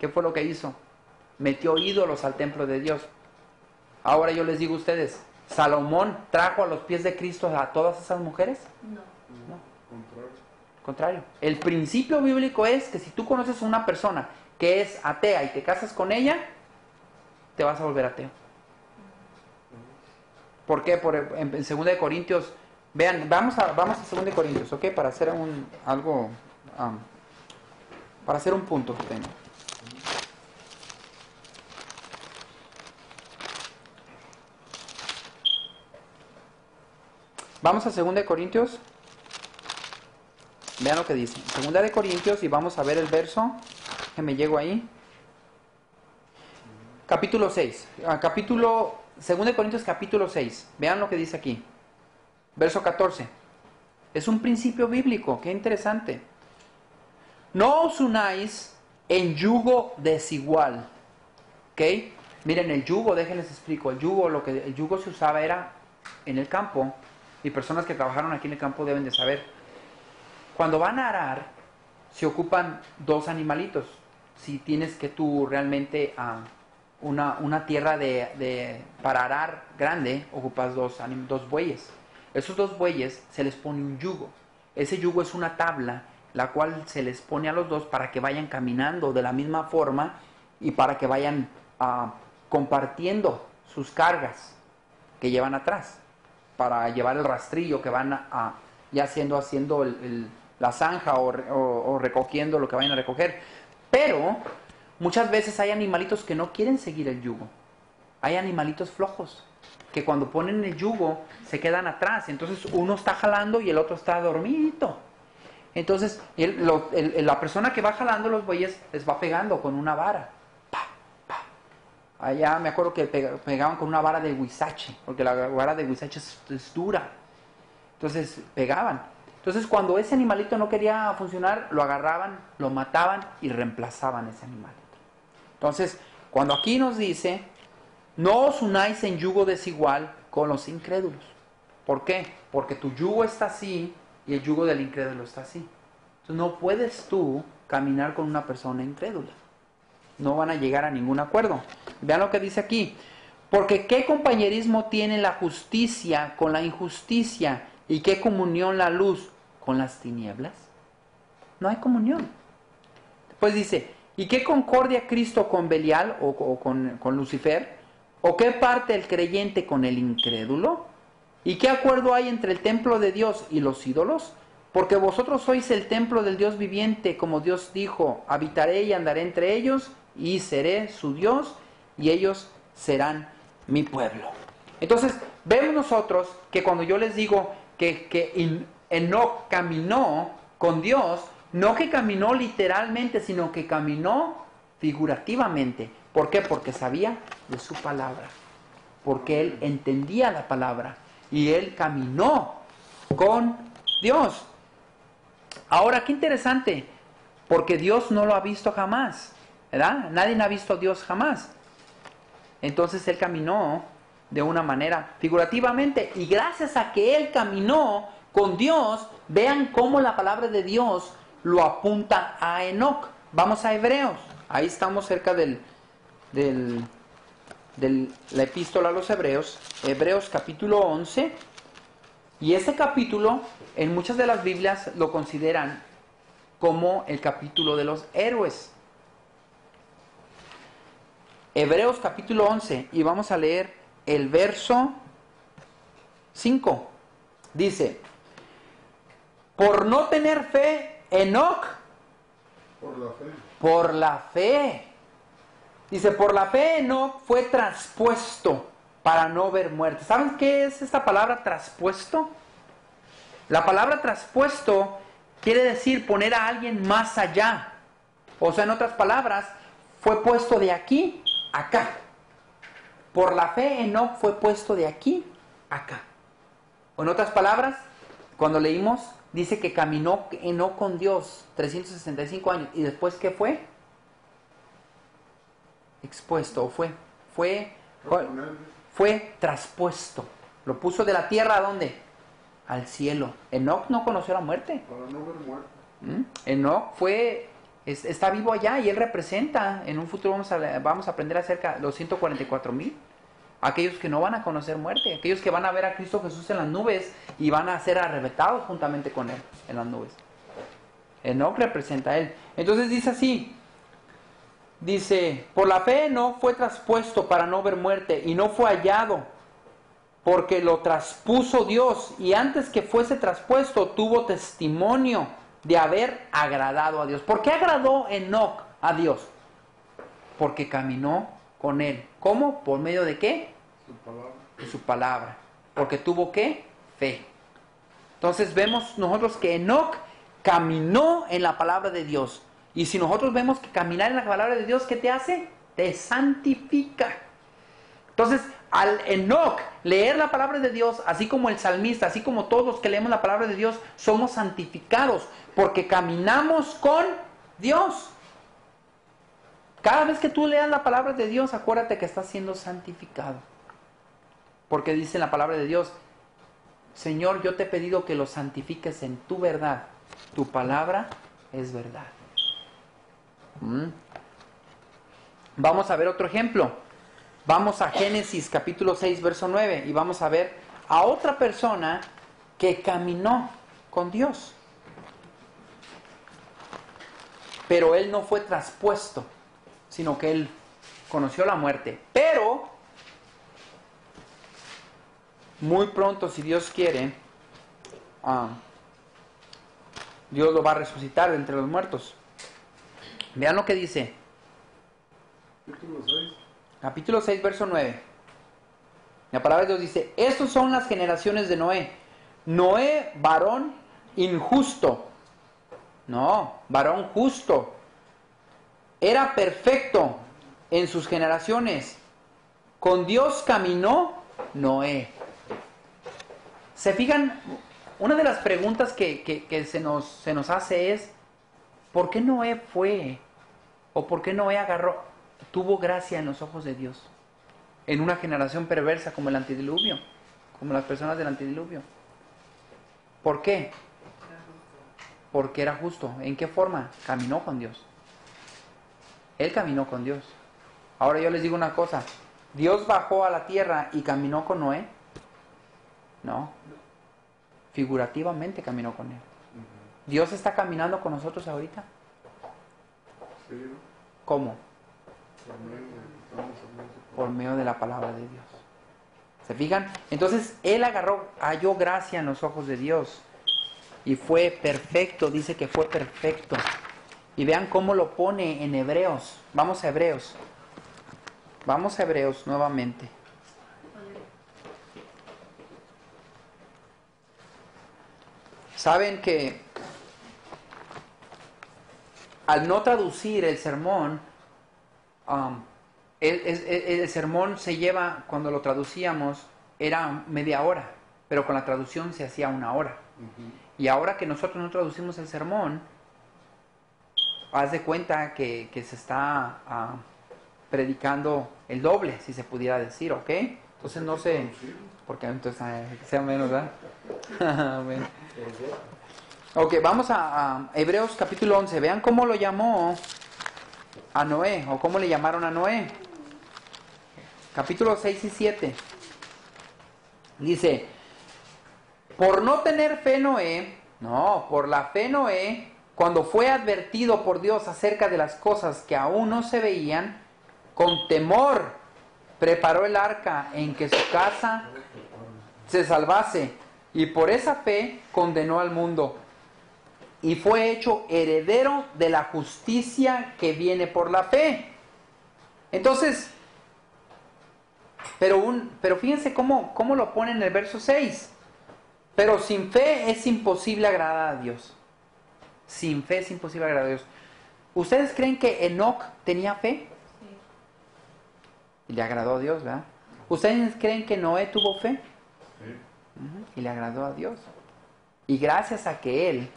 [SPEAKER 1] ¿qué fue lo que hizo? Metió ídolos al templo de Dios. Ahora yo les digo a ustedes, ¿Salomón trajo a los pies de Cristo a todas esas mujeres?
[SPEAKER 3] No.
[SPEAKER 1] Contrario. El principio bíblico es que si tú conoces a una persona que es atea y te casas con ella, te vas a volver ateo. ¿Por qué? En 2 de Corintios, vean, vamos a 2 de Corintios, ¿ok? Para hacer para hacer un punto que tengo. Vamos a 2 de Corintios. Vean lo que dice. 2 de Corintios, y vamos a ver el verso que me llego ahí. Capítulo 6. 2 de Corintios capítulo 6. Vean lo que dice aquí. Verso 14. Es un principio bíblico. Qué interesante. No os unáis en yugo desigual. ¿Ok? Miren, el yugo, déjenles explico. El yugo se usaba era en el campo. Y personas que trabajaron aquí en el campo deben de saber. Cuando van a arar, se ocupan 2 animalitos. Si tienes que tú realmente una tierra para arar grande, ocupas 2 bueyes. Esos 2 bueyes se les pone un yugo. Ese yugo es una tabla, la cual se les pone a los 2 para que vayan caminando de la misma forma y para que vayan compartiendo sus cargas que llevan atrás, para llevar el rastrillo que van ya haciendo la zanja o recogiendo lo que vayan a recoger. Pero muchas veces hay animalitos que no quieren seguir el yugo. Hay animalitos flojos que cuando ponen el yugo se quedan atrás. Entonces uno está jalando y el otro está dormidito. Entonces la persona que va jalando los bueyes les va pegando con una vara. Pa, pa. Allá me acuerdo que pegaban con una vara de huizache, porque la vara de huizache es dura. Entonces pegaban. Entonces cuando ese animalito no quería funcionar, lo agarraban, lo mataban y reemplazaban ese animalito. Entonces, cuando aquí nos dice, no os unáis en yugo desigual con los incrédulos. ¿Por qué? Porque tu yugo está así y el yugo del incrédulo está así. Entonces no puedes tú caminar con una persona incrédula. No van a llegar a ningún acuerdo. Vean lo que dice aquí. Porque ¿qué compañerismo tiene la justicia con la injusticia? ¿Y qué comunión la luz con las tinieblas? No hay comunión. Después dice, ¿y qué concordia Cristo con Belial o con Lucifer? ¿O qué parte el creyente con el incrédulo? ¿Y qué acuerdo hay entre el templo de Dios y los ídolos? Porque vosotros sois el templo del Dios viviente, como Dios dijo, habitaré y andaré entre ellos, y seré su Dios, y ellos serán mi pueblo. Entonces, vemos nosotros que cuando yo les digo que Enoc caminó con Dios, No que caminó literalmente, sino que caminó figurativamente. ¿Por qué? Porque sabía de su palabra. Porque él entendía la palabra. Y él caminó con Dios. Ahora, qué interesante. Porque Dios no lo ha visto jamás. ¿Verdad? Nadie ha visto a Dios jamás. Entonces él caminó de una manera figurativamente. Y gracias a que él caminó con Dios, vean cómo la palabra de Dios lo apunta a Enoc. Vamos a Hebreos. Ahí estamos cerca de la epístola a los Hebreos. Hebreos capítulo 11. Y ese capítulo, en muchas de las Biblias lo consideran como el capítulo de los héroes. Hebreos capítulo 11, y vamos a leer el verso 5. Dice: por no tener fe, Enoc, por la fe. Dice, por la fe Enoc fue traspuesto para no ver muerte. ¿Saben qué es esta palabra traspuesto? La palabra traspuesto quiere decir poner a alguien más allá. O sea, en otras palabras, fue puesto de aquí a acá. Por la fe Enoc fue puesto de aquí a acá. O en otras palabras, cuando leímos, dice que caminó Enoc con Dios 365 años. ¿Y después qué fue? Expuesto, o fue traspuesto. Lo puso de la tierra ¿a dónde? Al cielo. Enoc no conoció la muerte.
[SPEAKER 2] Para no ver muerte.
[SPEAKER 1] Enoc está vivo allá y él representa, en un futuro vamos a aprender acerca de los 144,000. Aquellos que no van a conocer muerte, aquellos que van a ver a Cristo Jesús en las nubes y van a ser arrebatados juntamente con él en las nubes. Enoc representa a él. Entonces dice así, dice, por la fe Enoc fue traspuesto para no ver muerte y no fue hallado porque lo traspuso Dios, y antes que fuese traspuesto tuvo testimonio de haber agradado a Dios. ¿Por qué agradó Enoc a Dios? Porque caminó con él. ¿Cómo? ¿Por medio de qué?
[SPEAKER 2] Su palabra.
[SPEAKER 1] De su palabra. Porque tuvo ¿qué? Fe. Entonces vemos nosotros que Enoc caminó en la palabra de Dios. Y si nosotros vemos que caminar en la palabra de Dios, ¿qué te hace? Te santifica. Entonces, al Enoc leer la palabra de Dios, así como el salmista, así como todos los que leemos la palabra de Dios, somos santificados porque caminamos con Dios. Cada vez que tú leas la palabra de Dios, acuérdate que estás siendo santificado. Porque dice en la palabra de Dios, Señor, yo te he pedido que los santifiques en tu verdad. Tu palabra es verdad. Vamos a ver otro ejemplo. Vamos a Génesis capítulo 6, verso 9, y vamos a ver a otra persona que caminó con Dios. Pero él no fue traspuesto, sino que él conoció la muerte. Pero, muy pronto, si Dios quiere, Dios lo va a resucitar de entre los muertos. Vean lo que dice. Capítulo 6, verso 9. La palabra de Dios dice, estos son las generaciones de Noé. Noé, varón injusto. No, varón justo. Era perfecto en sus generaciones. Con Dios caminó Noé. ¿Se fijan? Una de las preguntas que se nos hace es, ¿por qué Noé fue? ¿O por qué Noé tuvo gracia en los ojos de Dios? En una generación perversa como el antidiluvio, como las personas del antidiluvio. ¿Por qué? Porque era justo. ¿En qué forma? Caminó con Dios. Él caminó con Dios. Ahora yo les digo una cosa. ¿Dios bajó a la tierra y caminó con Noé? No. Figurativamente caminó con él. ¿Dios está caminando con nosotros ahorita?
[SPEAKER 2] Sí.
[SPEAKER 1] ¿Cómo? Por medio de la palabra de Dios. ¿Se fijan? Entonces él halló gracia en los ojos de Dios. Y fue perfecto, dice que fue perfecto. Y vean cómo lo pone en Hebreos. Vamos a Hebreos. Vamos a Hebreos nuevamente. Saben que al no traducir el sermón, el sermón se lleva, cuando lo traducíamos, era media hora, pero con la traducción se hacía 1 hora. Y ahora que nosotros no traducimos el sermón, haz de cuenta que se está predicando el doble, si se pudiera decir, ¿ok? Entonces no sé, porque entonces sea menos, ¿verdad? Bueno. Ok, vamos a Hebreos capítulo 11. Vean cómo lo llamó a Noé, o cómo le llamaron a Noé. Capítulo 6 y 7. Dice, por no tener fe Noé, por la fe Noé, cuando fue advertido por Dios acerca de las cosas que aún no se veían, con temor preparó el arca en que su casa se salvase, y por esa fe condenó al mundo, y fue hecho heredero de la justicia que viene por la fe. Entonces, pero fíjense cómo lo pone en el verso 6. Pero sin fe es imposible agradar a Dios. Sin fe es imposible agradar a Dios. ¿Ustedes creen que Enoc tenía fe?
[SPEAKER 3] Sí.
[SPEAKER 1] Y le agradó a Dios, ¿verdad? ¿Ustedes creen que Noé tuvo fe?
[SPEAKER 2] Sí.
[SPEAKER 1] Y le agradó a Dios. Y gracias a que él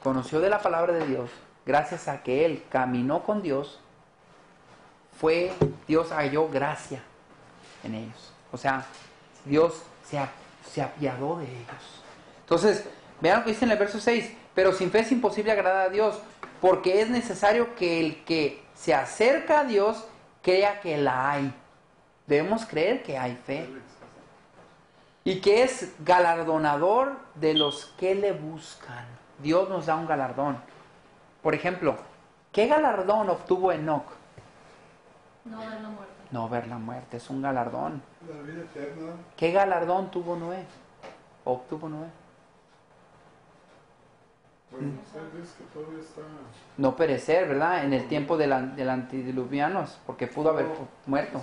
[SPEAKER 1] conoció de la palabra de Dios, gracias a que él caminó con Dios, Dios halló gracia en ellos. O sea, Dios se apiadó de ellos. Entonces, vean lo que dice en el verso 6. Pero sin fe es imposible agradar a Dios, porque es necesario que el que se acerca a Dios crea que la hay. Debemos creer que hay fe. Y que es galardonador de los que le buscan. Dios nos da un galardón. Por ejemplo, ¿qué galardón obtuvo Enoc?
[SPEAKER 3] No ver la muerte.
[SPEAKER 1] No ver la muerte, es un galardón.
[SPEAKER 2] La vida eterna.
[SPEAKER 1] ¿Qué galardón tuvo Noé? Obtuvo Noé.
[SPEAKER 2] Bueno, es que todavía está.
[SPEAKER 1] No perecer, ¿verdad? En el tiempo del antidiluvianos, porque pudo haber muerto.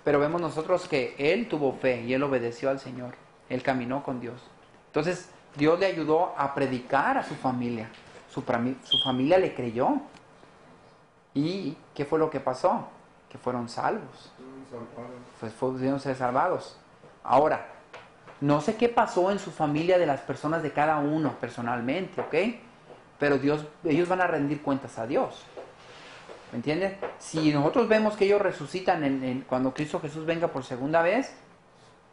[SPEAKER 1] Pero vemos nosotros que él tuvo fe y él obedeció al Señor. Él caminó con Dios. Entonces, Dios le ayudó a predicar a su familia. Su familia le creyó. ¿Y qué fue lo que pasó? Que fueron salvos. Pues pudieron ser salvados. Ahora, no sé qué pasó en su familia de las personas de cada uno personalmente, ¿ok? Pero ellos van a rendir cuentas a Dios. ¿Me entiendes? Si nosotros vemos que ellos resucitan cuando Cristo Jesús venga por segunda vez,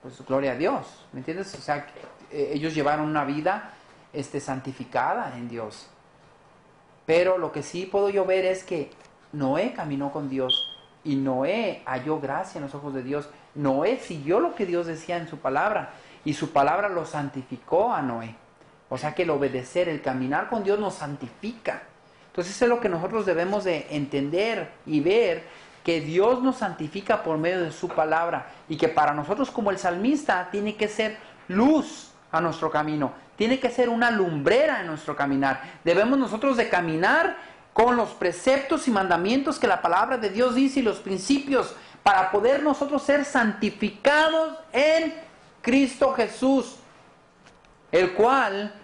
[SPEAKER 1] pues gloria a Dios. ¿Me entiendes? O sea, ellos llevaron una vida santificada en Dios. Pero lo que sí puedo yo ver es que Noé caminó con Dios y Noé halló gracia en los ojos de Dios. Noé siguió lo que Dios decía en su palabra y su palabra lo santificó a Noé. O sea que el obedecer, el caminar con Dios nos santifica. Entonces eso es lo que nosotros debemos de entender y ver, que Dios nos santifica por medio de su palabra y que para nosotros como el salmista tiene que ser luz a nuestro camino, tiene que ser una lumbrera en nuestro caminar. Debemos nosotros de caminar con los preceptos y mandamientos que la palabra de Dios dice y los principios para poder nosotros ser santificados en Cristo Jesús, el cual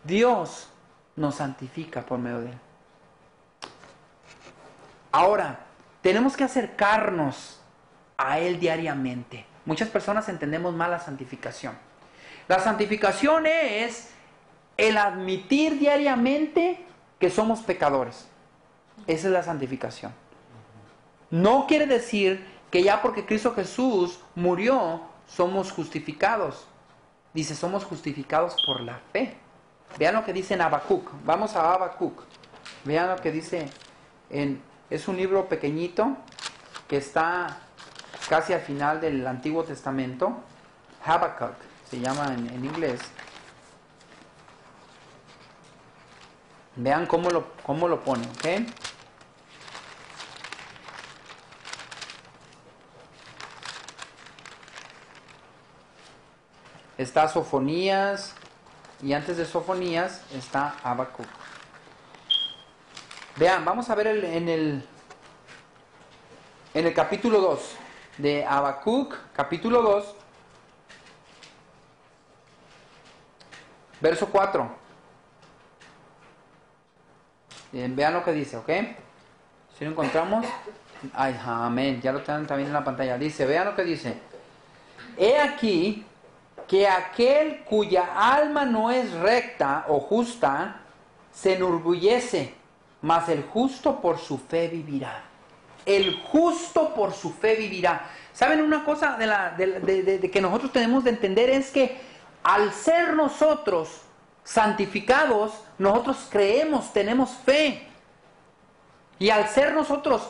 [SPEAKER 1] Dios nos santifica por medio de él. Ahora, tenemos que acercarnos a él diariamente. Muchas personas entendemos mal la santificación. La santificación es el admitir diariamente que somos pecadores. Esa es la santificación. No quiere decir que ya porque Cristo Jesús murió, somos justificados. Dice, somos justificados por la fe. Vean lo que dice en Habacuc. Vamos a Habacuc. Vean lo que dice es un libro pequeñito que está casi al final del Antiguo Testamento. Habacuc se llama en inglés. Vean cómo lo pone, ¿ok? Está Sofonías y antes de Sofonías está Habacuc. Vean, vamos a ver en el capítulo 2 de Habacuc, capítulo 2, verso 4. Vean lo que dice, ¿ok? Si lo encontramos, ay, amén, ya lo tienen también en la pantalla. Dice, vean lo que dice. He aquí que aquel cuya alma no es recta o justa, se enorgullece, mas el justo por su fe vivirá. El justo por su fe vivirá. ¿Saben una cosa de que nosotros tenemos de entender? Es que al ser nosotros santificados, nosotros creemos, tenemos fe. Y al ser nosotros,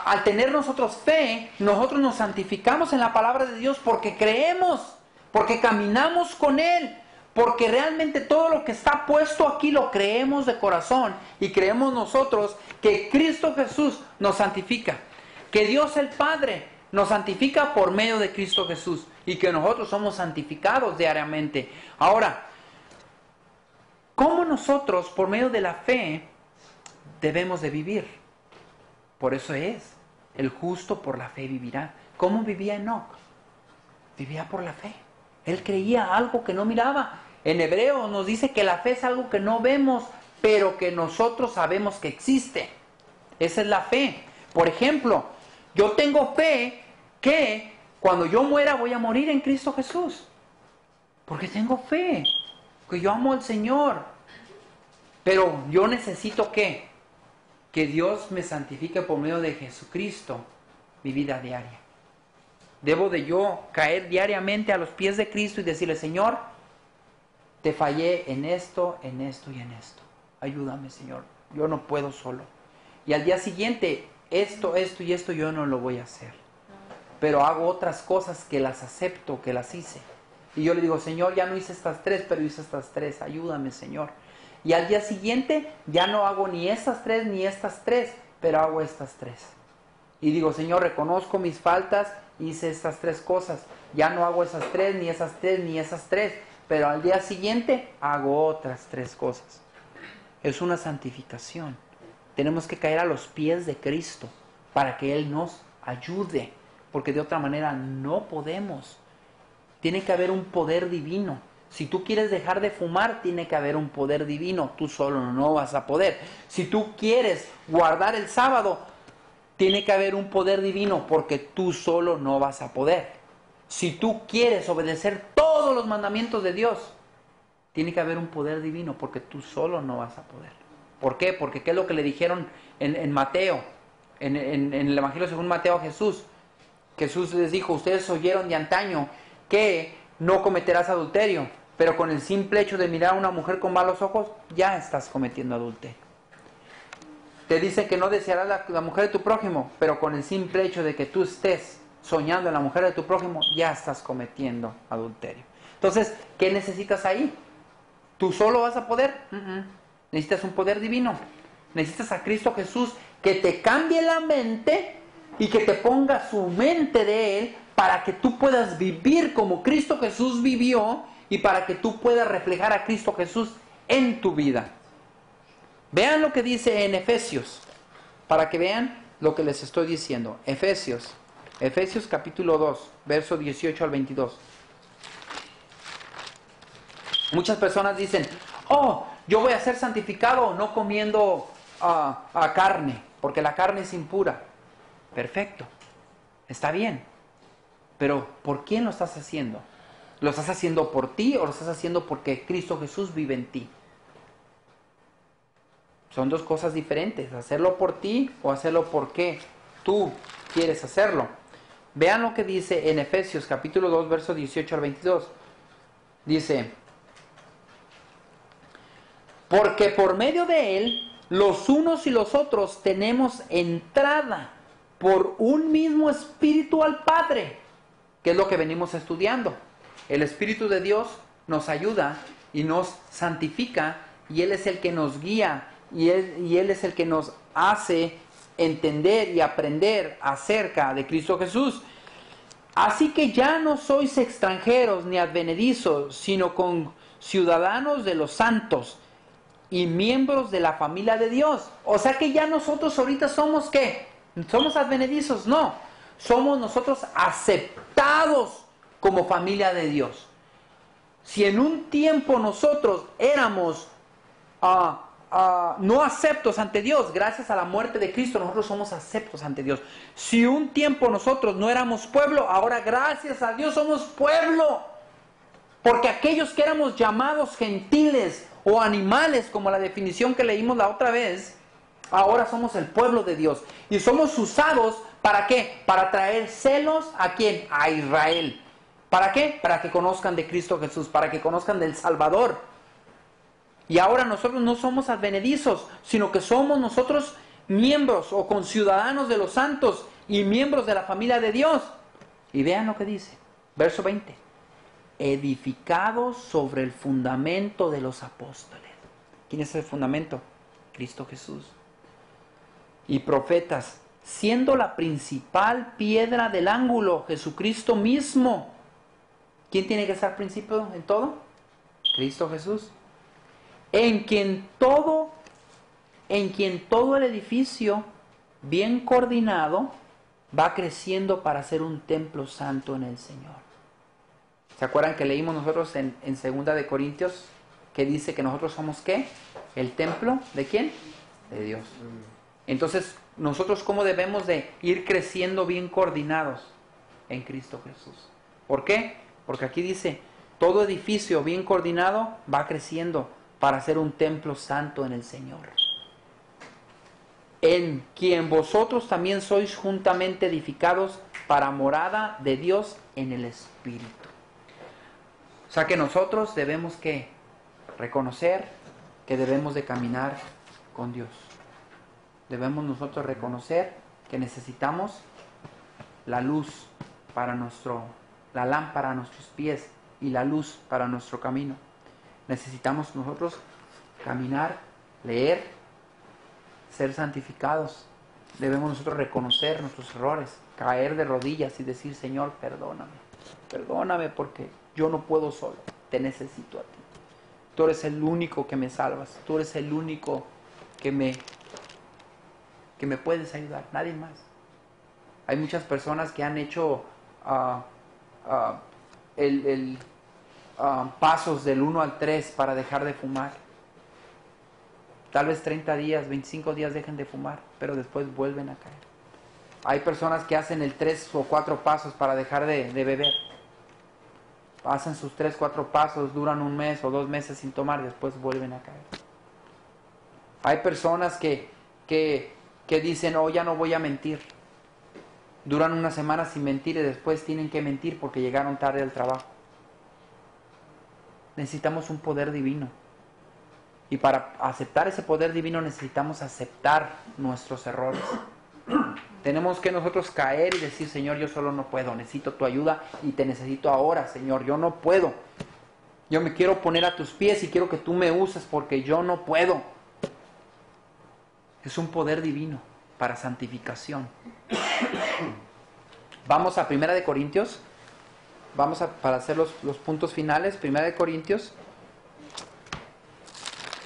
[SPEAKER 1] al tener nosotros fe, nosotros nos santificamos en la palabra de Dios porque creemos, porque caminamos con Él, porque realmente todo lo que está puesto aquí lo creemos de corazón y creemos nosotros que Cristo Jesús nos santifica, que Dios el Padre nos santifica por medio de Cristo Jesús y que nosotros somos santificados diariamente. Ahora, ¿cómo nosotros por medio de la fe debemos de vivir? Por eso es, el justo por la fe vivirá. ¿Cómo vivía Enoc? Vivía por la fe. Él creía algo que no miraba. En Hebreos nos dice que la fe es algo que no vemos, pero que nosotros sabemos que existe. Esa es la fe. Por ejemplo, yo tengo fe que cuando yo muera voy a morir en Cristo Jesús. Porque tengo fe, que yo amo al Señor. Pero yo necesito ¿qué? Que Dios me santifique por medio de Jesucristo, mi vida diaria. Debo de yo caer diariamente a los pies de Cristo y decirle, Señor, te fallé en esto y en esto. Ayúdame, Señor. Yo no puedo solo. Y al día siguiente, esto y esto yo no lo voy a hacer. Pero hago otras cosas que las acepto, que las hice. Y yo le digo, Señor, ya no hice estas 3, pero hice estas 3. Ayúdame, Señor. Y al día siguiente, ya no hago ni estas 3 ni estas 3, pero hago estas 3. Y digo, Señor, reconozco mis faltas, hice estas 3 cosas. Ya no hago esas 3, ni esas 3, ni esas 3. Pero al día siguiente hago otras 3 cosas. Es una santificación. Tenemos que caer a los pies de Cristo para que Él nos ayude. Porque de otra manera no podemos. Tiene que haber un poder divino. Si tú quieres dejar de fumar, tiene que haber un poder divino. Tú solo no vas a poder. Si tú quieres guardar el sábado, tiene que haber un poder divino porque tú solo no vas a poder. Si tú quieres obedecer todos los mandamientos de Dios, tiene que haber un poder divino porque tú solo no vas a poder. ¿Por qué? Porque ¿qué es lo que le dijeron en Mateo? En el Evangelio según Mateo a Jesús. Jesús les dijo, ustedes oyeron de antaño que no cometerás adulterio, pero con el simple hecho de mirar a una mujer con malos ojos, ya estás cometiendo adulterio. Te dice que no desearás la mujer de tu prójimo, pero con el simple hecho de que tú estés soñando en la mujer de tu prójimo, ya estás cometiendo adulterio. Entonces, ¿qué necesitas ahí? ¿Tú solo vas a poder? Necesitas un poder divino. Necesitas a Cristo Jesús que te cambie la mente y que te ponga su mente de Él para que tú puedas vivir como Cristo Jesús vivió y para que tú puedas reflejar a Cristo Jesús en tu vida. Vean lo que dice en Efesios, para que vean lo que les estoy diciendo. Efesios capítulo 2, verso 18 al 22. Muchas personas dicen, oh, yo voy a ser santificado no comiendo carne, porque la carne es impura. Perfecto, está bien, pero ¿por quién lo estás haciendo? ¿Lo estás haciendo por ti o lo estás haciendo porque Cristo Jesús vive en ti? Son dos cosas diferentes, hacerlo por ti o hacerlo porque tú quieres hacerlo. Vean lo que dice en Efesios capítulo 2, verso 18 al 22. Dice, porque por medio de Él, los unos y los otros tenemos entrada por un mismo Espíritu al Padre, que es lo que venimos estudiando. El Espíritu de Dios nos ayuda y nos santifica, y Él es el que nos guía, y Él es el que nos hace entender y aprender acerca de Cristo Jesús. Así que ya no sois extranjeros ni advenedizos, sino ciudadanos de los santos y miembros de la familia de Dios. O sea que ya nosotros ahorita somos ¿qué? ¿Somos advenedizos? No. Somos nosotros aceptados como familia de Dios. Si en un tiempo nosotros éramos no aceptos ante Dios. Gracias a la muerte de Cristo nosotros somos aceptos ante Dios. Si un tiempo nosotros no éramos pueblo, ahora gracias a Dios somos pueblo. Porque aquellos que éramos llamados gentiles o animales, como la definición que leímos la otra vez, ahora somos el pueblo de Dios. Y somos usados, ¿para qué? Para traer celos, ¿a quién? A Israel. ¿Para qué? Para que conozcan de Cristo Jesús, para que conozcan del Salvador. Y ahora nosotros no somos advenedizos, sino que somos nosotros miembros o conciudadanos de los santos y miembros de la familia de Dios. Y vean lo que dice, verso 20. Edificados sobre el fundamento de los apóstoles. ¿Quién es el fundamento? Cristo Jesús. Y profetas, siendo la principal piedra del ángulo, Jesucristo mismo. ¿Quién tiene que ser principio en todo? Cristo Jesús. En quien todo el edificio, bien coordinado, va creciendo para ser un templo santo en el Señor. ¿Se acuerdan que leímos nosotros en 2 de Corintios que dice que nosotros somos ¿qué? El templo ¿de quién? De Dios. Entonces, nosotros ¿cómo debemos de ir creciendo bien coordinados? En Cristo Jesús. ¿Por qué? Porque aquí dice, todo edificio bien coordinado va creciendo para ser un templo santo en el Señor. En quien vosotros también sois juntamente edificados para morada de Dios en el Espíritu. O sea que nosotros debemos que reconocer que debemos de caminar con Dios. Debemos nosotros reconocer que necesitamos la luz para la lámpara a nuestros pies y la luz para nuestro camino. Necesitamos nosotros caminar, leer, ser santificados. Debemos nosotros reconocer nuestros errores, caer de rodillas y decir, Señor, perdóname. Perdóname porque yo no puedo solo, te necesito a ti. Tú eres el único que me salvas, tú eres el único que me puedes ayudar, nadie más. Hay muchas personas que han hecho pasos del 1 al 3 para dejar de fumar. Tal vez 30 días, 25 días dejen de fumar, pero después vuelven a caer. Hay personas que hacen el 3 o 4 pasos para dejar de beber. Hacen sus 3, 4 pasos, duran un mes o 2 meses sin tomar, después vuelven a caer. Hay personas que dicen, oh, ya no voy a mentir. Duran una semana sin mentir y después tienen que mentir porque llegaron tarde al trabajo. Necesitamos un poder divino. Y para aceptar ese poder divino necesitamos aceptar nuestros errores. Tenemos que nosotros caer y decir, Señor, yo solo no puedo, necesito tu ayuda y te necesito ahora, Señor, yo no puedo. Yo me quiero poner a tus pies y quiero que tú me uses porque yo no puedo. Es un poder divino para santificación. Vamos a 1 de Corintios. Para hacer los puntos finales, 1 de Corintios,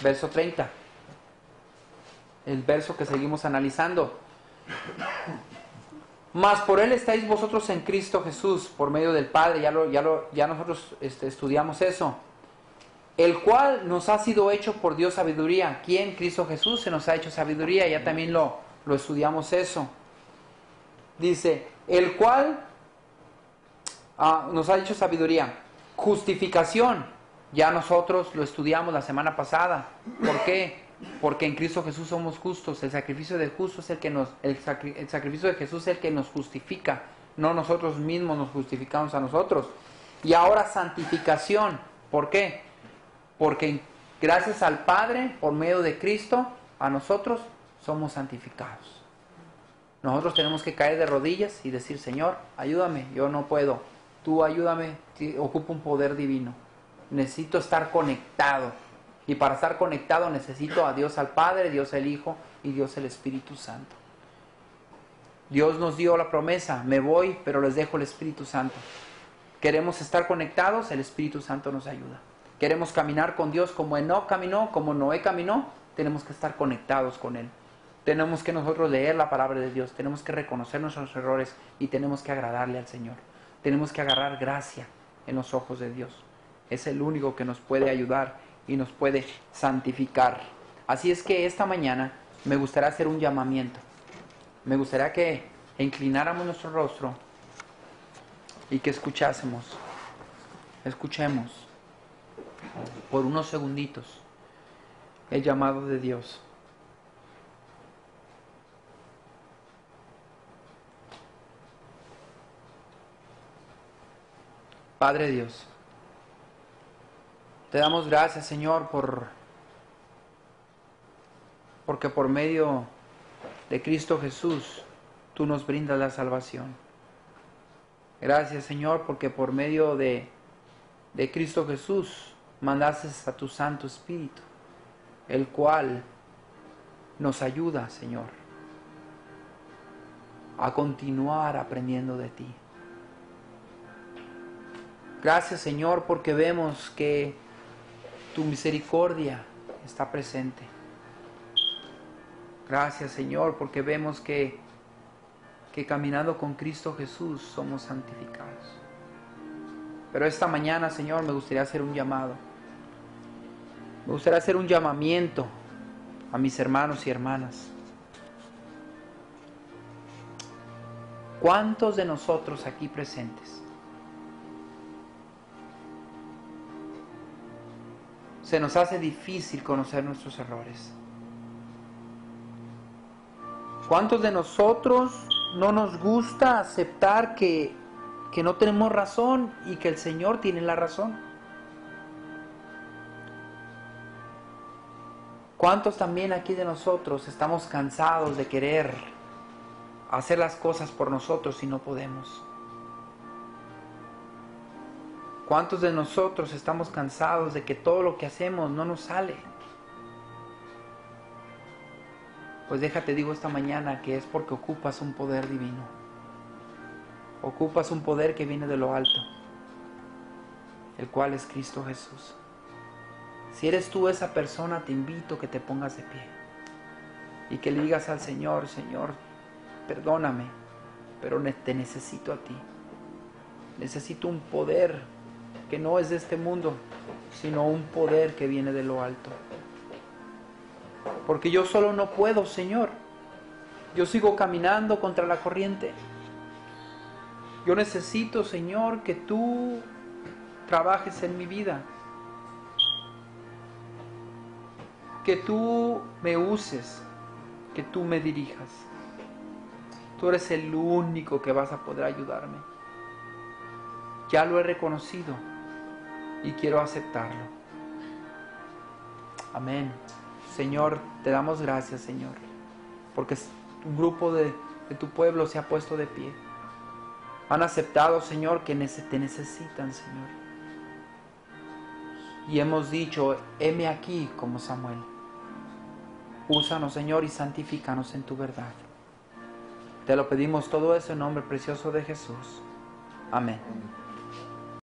[SPEAKER 1] verso 30. El verso que seguimos analizando. Mas por él estáis vosotros en Cristo Jesús, por medio del Padre, ya nosotros estudiamos eso. El cual nos ha sido hecho por Dios sabiduría. ¿Quién? Cristo Jesús se nos ha hecho sabiduría, ya también lo estudiamos eso. Dice, el cual nos ha hecho sabiduría. Justificación, ya nosotros lo estudiamos la semana pasada. ¿Por qué? Porque en Cristo Jesús somos justos. El sacrificio del justo es el sacrificio de Jesús es el que nos justifica. No nosotros mismos nos justificamos a nosotros. Y ahora santificación. ¿Por qué? Porque gracias al Padre, por medio de Cristo, a nosotros somos santificados. Nosotros tenemos que caer de rodillas y decir, Señor, ayúdame, yo no puedo. Tú ayúdame, ocupo un poder divino. Necesito estar conectado. Y para estar conectado necesito a Dios al Padre, Dios el Hijo y Dios el Espíritu Santo. Dios nos dio la promesa, me voy, pero les dejo el Espíritu Santo. Queremos estar conectados, el Espíritu Santo nos ayuda. Queremos caminar con Dios como Enoc caminó, como Noé caminó, tenemos que estar conectados con Él. Tenemos que nosotros leer la palabra de Dios, tenemos que reconocer nuestros errores y tenemos que agradarle al Señor. Tenemos que agarrar gracia en los ojos de Dios. Es el único que nos puede ayudar y nos puede santificar. Así es que esta mañana me gustaría hacer un llamamiento. Me gustaría que inclináramos nuestro rostro y que escuchemos por unos segunditos el llamado de Dios. Padre Dios, te damos gracias, Señor, porque por medio de Cristo Jesús tú nos brindas la salvación. Gracias, Señor, porque por medio de Cristo Jesús mandaste a tu Santo Espíritu, el cual nos ayuda, Señor, a continuar aprendiendo de ti. Gracias, Señor, porque vemos que tu misericordia está presente. Gracias, Señor, porque vemos que caminando con Cristo Jesús somos santificados. Pero esta mañana, Señor, me gustaría hacer un llamado. Me gustaría hacer un llamamiento a mis hermanos y hermanas. ¿Cuántos de nosotros aquí presentes se nos hace difícil conocer nuestros errores? ¿Cuántos de nosotros no nos gusta aceptar que no tenemos razón y que el Señor tiene la razón? ¿Cuántos también aquí de nosotros estamos cansados de querer hacer las cosas por nosotros y no podemos? ¿Cuántos de nosotros estamos cansados de que todo lo que hacemos no nos sale? Pues déjate, digo esta mañana que es porque ocupas un poder divino. Ocupas un poder que viene de lo alto, el cual es Cristo Jesús. Si eres tú esa persona, te invito a que te pongas de pie y que le digas al Señor: Señor, perdóname, pero te necesito a ti. Necesito un poder que no es de este mundo, sino un poder que viene de lo alto. Porque yo solo no puedo, Señor. Yo sigo caminando contra la corriente. Yo necesito, Señor, que tú trabajes en mi vida. Que tú me uses, que tú me dirijas. Tú eres el único que vas a poder ayudarme. Ya lo he reconocido y quiero aceptarlo. Amén. Señor, te damos gracias, Señor, porque un grupo de tu pueblo se ha puesto de pie. Han aceptado, Señor, que te necesitan, Señor. Y hemos dicho: heme aquí, como Samuel. Úsanos, Señor, y santifícanos en tu verdad. Te lo pedimos todo eso en nombre precioso de Jesús. Amén.